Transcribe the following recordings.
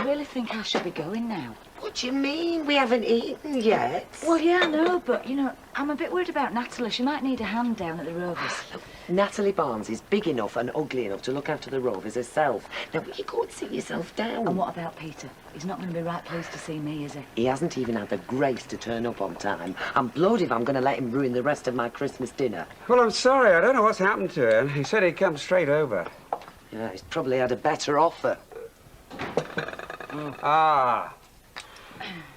really think I should be going now. What do you mean? We haven't eaten yet. Well, yeah, I know, but, you know, I'm a bit worried about Natalie. She might need a hand down at the Rovers. Look, Natalie Barnes is big enough and ugly enough to look after the Rovers herself. Now, will you go and sit yourself down? And what about Peter? He's not going to be right pleased to see me, is he? He hasn't even had the grace to turn up on time. I'm blowed if I'm going to let him ruin the rest of my Christmas dinner. Well, I'm sorry. I don't know what's happened to him. He said he'd come straight over. Yeah, he's probably had a better offer. Ah.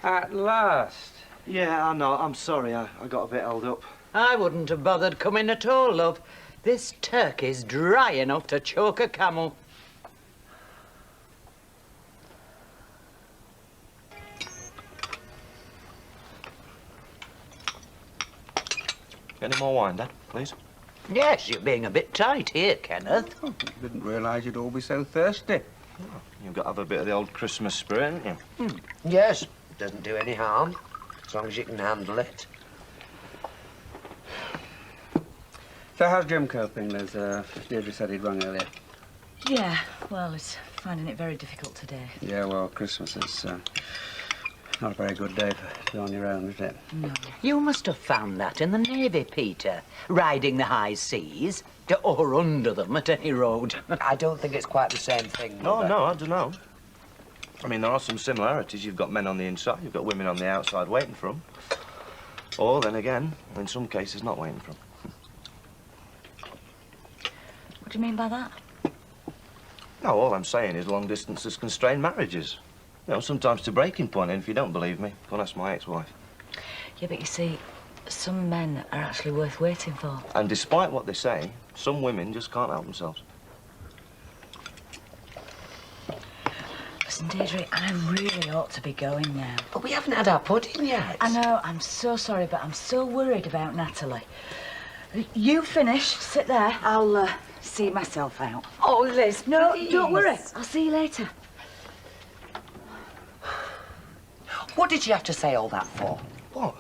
At last. Yeah, I know. I'm sorry. I got a bit held up. I wouldn't have bothered coming at all, love. This turkey's dry enough to choke a camel. Any more wine, Dad, please? Yes, you're being a bit tight here, Kenneth. Oh, didn't realise you'd all be so thirsty. You've got to have a bit of the old Christmas spirit, haven't you? Yes, doesn't do any harm, as long as you can handle it. So how's Jim coping, Liz? Deirdre said he'd rung earlier. Yeah, well, he's finding it very difficult today. Yeah, well, Christmas is not a very good day to be on your own, is it? No. You must have found that in the Navy, Peter. Riding the high seas, or under them at any road. I don't think it's quite the same thing, No, Mother. no, I don't know. I mean, there are some similarities. You've got men on the inside, you've got women on the outside waiting for them. Or, then again, in some cases, not waiting for them. What do you mean by that? No, all I'm saying is long distances constrain marriages. You know, sometimes to breaking point, and if you don't believe me, go and ask my ex-wife. Yeah, but you see, some men are actually worth waiting for. And despite what they say, some women just can't help themselves. Listen, Deirdre, I really ought to be going now. But we haven't had our pudding yet. I know, I'm so sorry, but I'm so worried about Natalie. You finish, sit there. I'll see myself out. Oh, Liz, No, please. don't worry. I'll see you later. What did you have to say all that for? What?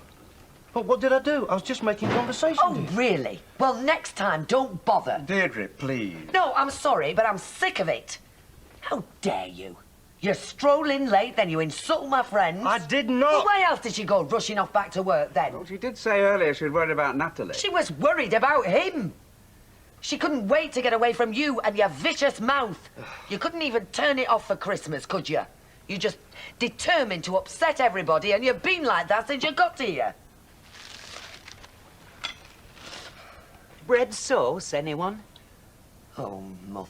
But what did I do? I was just making conversation. Oh, really? Well, next time, don't bother. Deirdre, please. No, I'm sorry, but I'm sick of it. How dare you? You stroll in late, then you insult my friends. I did Well, not. why else did she go rushing off back to work then? Well, she did say earlier she was worried about Natalie. She was worried about him. She couldn't wait to get away from you and your vicious mouth. You couldn't even turn it off for Christmas, could you? You just determined to upset everybody, and you've been like that since you got here. Bread sauce, anyone? Oh, Mother.